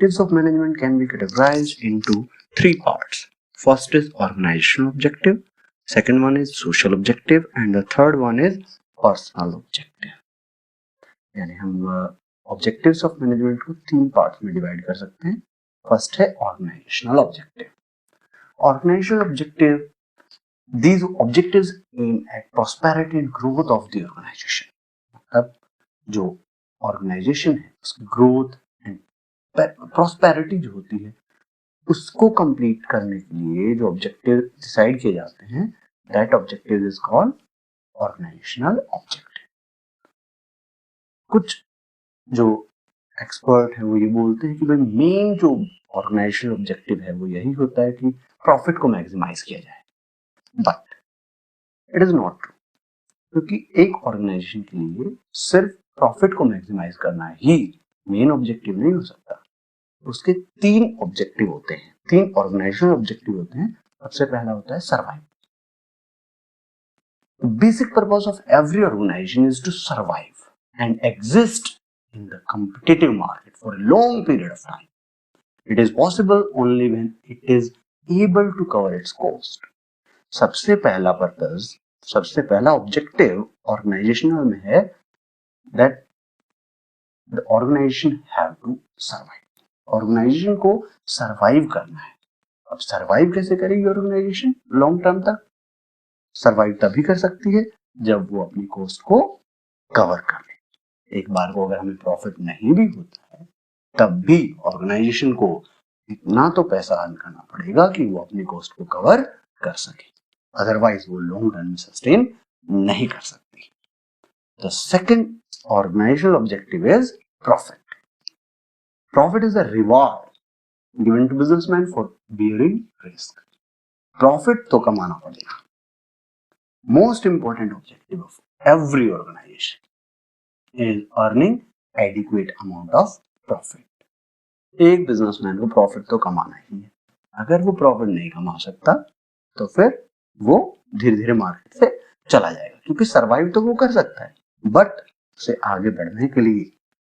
objectives of management can be categorized into three parts. First is organizational objective, second one is social objective, and the third one is personal objective. यानी हम objectives of management को तीन parts में divide कर सकते हैं. First है organizational objective. Organizational objective, these objectives aim at prosperity and growth of the organization. मतलब जो ऑर्गेनाइजेशन है उसकी ग्रोथ एंड प्रॉस्पेरिटी जो होती है उसको कंप्लीट करने के लिए जो ऑब्जेक्टिव डिसाइड किए जाते हैं, that objective is called organizational objective. कुछ जो एक्सपर्ट है वो ये बोलते हैं कि भाई मेन जो ऑर्गेनाइजेशनल ऑब्जेक्टिव है वो यही होता है कि प्रॉफिट को मैक्सिमाइज किया जाए. But it is not true, क्योंकि एक ऑर्गेनाइजेशन के लिए सिर्फ प्रॉफिट को मैक्सिमाइज करना ही मेन ऑब्जेक्टिव नहीं हो सकता. उसके तीन ऑब्जेक्टिव होते हैं, तीन ऑर्गेनाइजेशनल ऑब्जेक्टिव होते हैं. सबसे पहला होता है survive. Basic purpose of every organization is to survive and exist in the competitive market for a long period of time. It is possible only when it is able to cover its cost. सबसे पहला purpose, सबसे पहला objective organisational में है that the organization have to survive. Organization को survive करना है. अब सरवाइव कैसे करेगी ऑर्गेनाइजेशन लॉन्ग टर्म तक? सरवाइव तभी कर सकती है जब वो अपनी कॉस्ट को कवर कर ले. एक बार को अगर हमें प्रॉफिट नहीं भी होता है तब भी ऑर्गेनाइजेशन को इतना तो पैसा अर्न करना पड़ेगा कि वो अपनी कॉस्ट को कवर कर सके, अदरवाइज वो लॉन्ग रन में सस्टेन नहीं कर सकती. The second organizational objective is profit. Profit is a reward given to businessman for bearing risk. Profit तो कमाना पड़ेगा. Most important objective of every organization is earning adequate amount of profit. एक businessman को profit तो कमाना ही है. अगर वो प्रॉफिट नहीं कमा सकता तो फिर वो धीरे धीरे मार्केट से चला जाएगा, क्योंकि सरवाइव तो वो कर सकता है बट उसे आगे बढ़ने के लिए,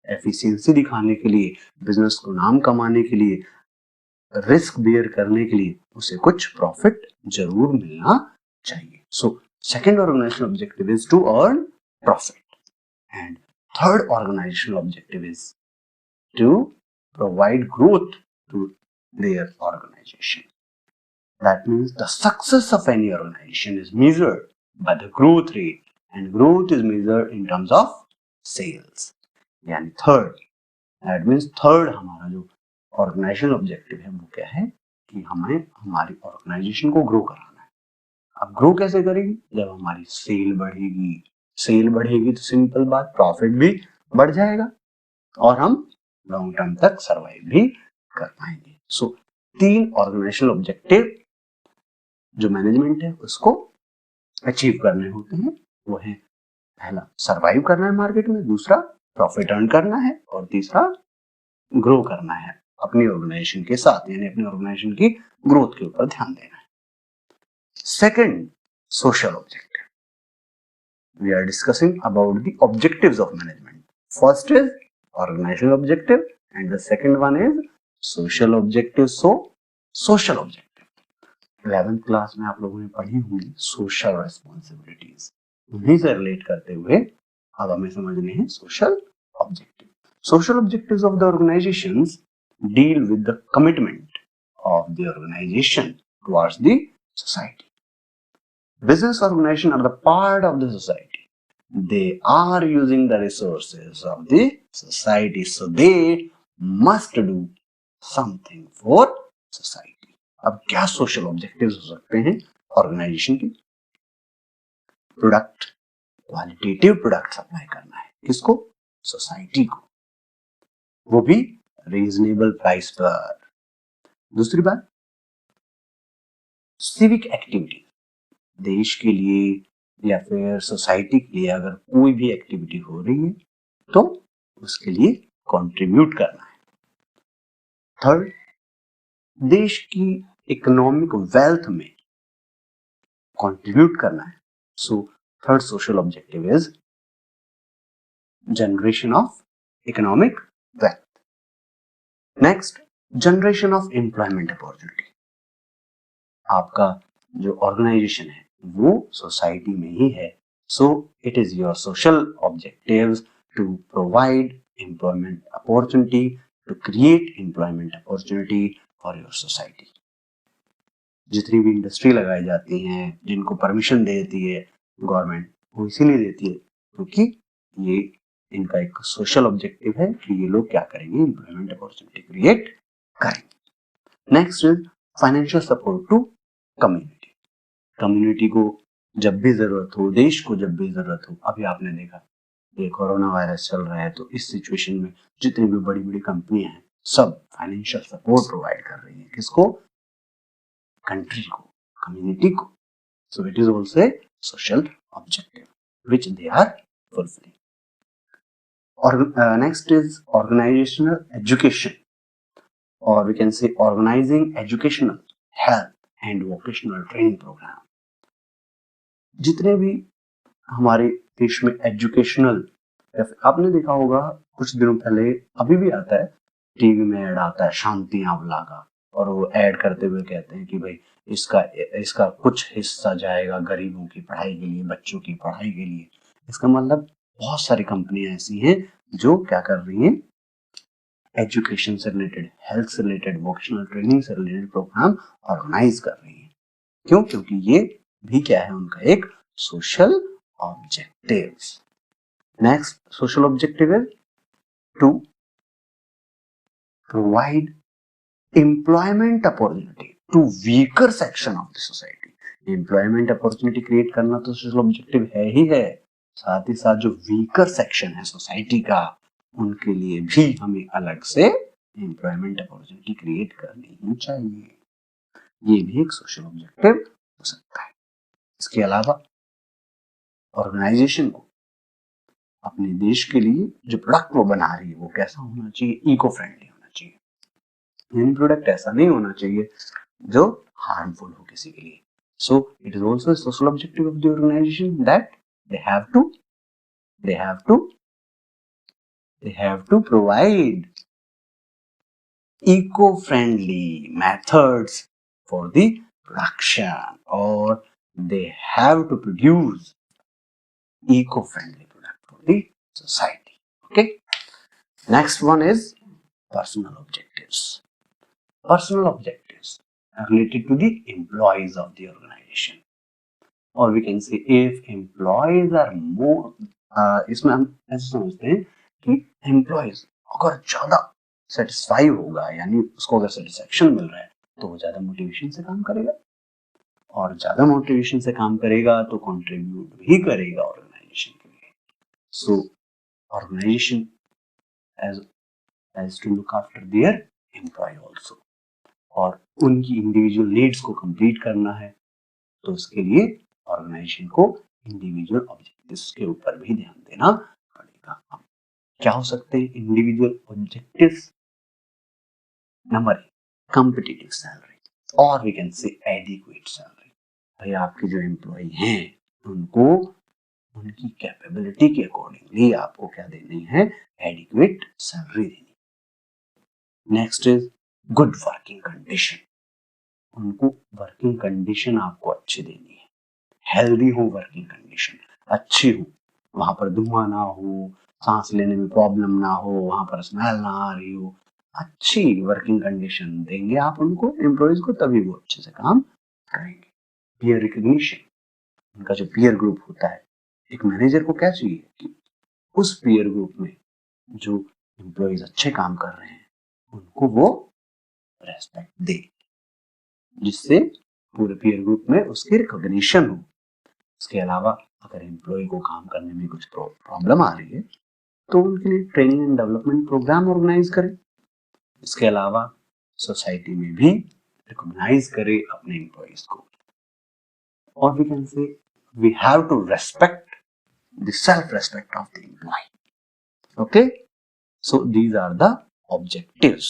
एफिशिएंसी दिखाने के लिए, बिजनेस को नाम कमाने के लिए, रिस्क बेयर करने के लिए उसे कुछ प्रॉफिट जरूर मिलना चाहिए. So second organizational objective is to earn profit. And third organizational objective is to provide growth to their organization. That means the success of any organization is measured by the growth rate, and growth is measured in terms of sales. यानी that means third हमारा जो organizational objective है वो क्या है कि हमें हमारी organization को grow कराना है. अब grow कैसे करेगी? जब हमारी सेल बढ़ेगी. सेल बढ़ेगी तो सिंपल बात, प्रॉफिट भी बढ़ जाएगा और हम लॉन्ग टर्म तक सरवाइव भी कर पाएंगे. सो तीन ऑर्गेनाइजेशनल ऑब्जेक्टिव जो मैनेजमेंट है उसको अचीव करने होते हैं. वो है पहला सरवाइव करना है मार्केट में, दूसरा प्रॉफिट अर्न करना है और तीसरा ग्रो करना है अपनी ऑर्गेनाइजेशन के साथ, यानी अपनी ऑर्गेनाइजेशन की ग्रोथ के ऊपर ध्यान देना है. Second, social objective. We are discussing about the objectives of management. First is organizational objective and the second one is social objective. So, social objective. 11th class में आप लोगों ने पढ़ी होंगी social responsibilities. उन्हीं से रिलेट करते हुए अब हमें समझने हैं social objective. Social objectives of the organizations deal with the commitment of the organization towards the society. Business organizations are the part of the society. They are using the resources of the society, so they must do something for society. अब क्या social objectives हो सकते हैं organisation की? Product, qualitative product supply करना है. किसको? Society को, वो भी रीजनेबल प्राइस पर. दूसरी बात, सिविक एक्टिविटी. देश के लिए या फिर सोसाइटी के लिए अगर कोई भी एक्टिविटी हो रही है तो उसके लिए कंट्रीब्यूट करना है. थर्ड, देश की इकोनॉमिक वेल्थ में कंट्रीब्यूट करना है. So third social objective is generation of economic wealth. Next, generation of employment opportunity. आपका जो ऑर्गेनाइजेशन है वो सोसाइटी में ही है, so it is your social objectives to provide employment opportunity, to create employment opportunity for your society. जितनी भी industry लगाई जाती हैं, जिनको परमिशन देती है गवर्नमेंट, वो इसीलिए देती है क्योंकि ये इनका एक सोशल ऑब्जेक्टिव है कि ये लोग क्या करेंगे, एम्प्लॉयमेंट अपॉर्चुनिटी क्रिएट करेंगे। Next is financial support to community. Community को जब भी जरूरत हो, देश को जब भी जरूरत हो, अभी आपने देखा ये कोरोना वायरस चल रहा है, तो इस सिचुएशन में जितनी भी बड़ी बड़ी कंपनियां हैं सब फाइनेंशियल सपोर्ट प्रोवाइड कर रही है, किसको, कंट्री को, कम्युनिटी को। सो it is also a social objective which they are fulfilling. Or next is organizational education, or we can say organizing educational, health and vocational training program. जितने भी हमारे देश में एजुकेशनल, आपने देखा होगा कुछ दिनों पहले, अभी भी आता है टीवी में ऐड आता है शांति आंवला का, और वो ऐड करते हुए कहते हैं कि भाई इसका इसका कुछ हिस्सा जाएगा गरीबों की पढ़ाई के लिए, बच्चों की पढ़ाई के लिए। इसका मतलब बहुत सारी कंपनियां ऐसी हैं जो क्या कर रही हैं, एजुकेशन से रिलेटेड, हेल्थ से रिलेटेड, वोकेशनल ट्रेनिंग से रिलेटेड प्रोग्राम ऑर्गेनाइज कर रही हैं। क्यों? क्योंकि ये भी क्या है, उनका एक social objective. Next social objective is to provide employment opportunity to weaker section of the society. Employment opportunity create करना तो सोशल ऑब्जेक्टिव है ही है, साथ ही साथ जो वीकर सेक्शन है सोसाइटी का, उनके लिए भी हमें अलग से एम्प्लॉयमेंट अपॉर्चुनिटी क्रिएट करनी ही चाहिए। ये भी एक सोशल ऑब्जेक्टिव हो सकता है। इसके अलावा ऑर्गेनाइजेशन को अपने देश के लिए जो प्रोडक्ट वो बना रही है वो कैसा होना चाहिए, इको फ्रेंडली होना चाहिए। यानी प्रोडक्ट ऐसा नहीं होना चाहिए जो हार्मफुल हो किसी के लिए। सो it is also a social objective of the organization that they have to provide eco-friendly methods for the production, or they have to produce eco-friendly product for the society. Okay. Next one is personal objectives. Personal objectives are related to the employees of the organization, or we can say if employees are more, इसमें हम ऐसे समझते हैं कि employees अगर ज्यादा satisfy होगा, यानी उसको अगर सेटिस्फेक्शन मिल रहा है, तो वो ज्यादा मोटिवेशन से काम करेगा, और ज्यादा मोटिवेशन से काम करेगा तो कंट्रीब्यूट भी करेगा ऑर्गेनाइजेशन के लिए। सो organisation has to look after their employee also, और उनकी इंडिविजुअल नीड्स को कंप्लीट करना है, तो उसके लिए ऑर्गेनाइजेशन को इंडिविजुअल ऑब्जेक्टिव्स के ऊपर भी ध्यान देना पड़ेगा। क्या हो सकते हैं individual objectives? Number 1, competitive salary, और we can say adequate salary. भाई आपके जो एम्प्लॉय हैं उनको उनकी कैपेबिलिटी के अकॉर्डिंगली आपको क्या देनी है, एडिक्वेट सैलरी देनी। Next is good working condition, उनको वर्किंग कंडीशन आपको अच्छी देनी है, हेल्दी हो वर्किंग कंडीशन, अच्छी हो, वहां पर धुआं ना हो, सांस लेने में प्रॉब्लम ना हो, वहां पर स्मेल ना आ रही हो, अच्छी वर्किंग कंडीशन देंगे आप उनको, एम्प्लॉयज को, तभी वो अच्छे से काम करेंगे। पीयर रिकग्निशन, उनका जो पीयर ग्रुप होता है, एक मैनेजर को क्या चाहिए कि उस पीयर ग्रुप में जो एम्प्लॉयज अच्छे काम कर रहे हैं उनको वो रेस्पेक्ट दे, जिससे पूरे पीयर ग्रुप में उसकी रिकॉग्निशन हो। इसके अलावा अगर एम्प्लॉय को काम करने में कुछ प्रॉब्लम आ रही है तो उनके लिए training and development programme organize करें। इसके अलावा सोसाइटी में भी रिकॉग्नाइज करे अपने एम्प्लॉयज को, और we can say we have to respect the self respect of the employee. Okay, so these are the objectives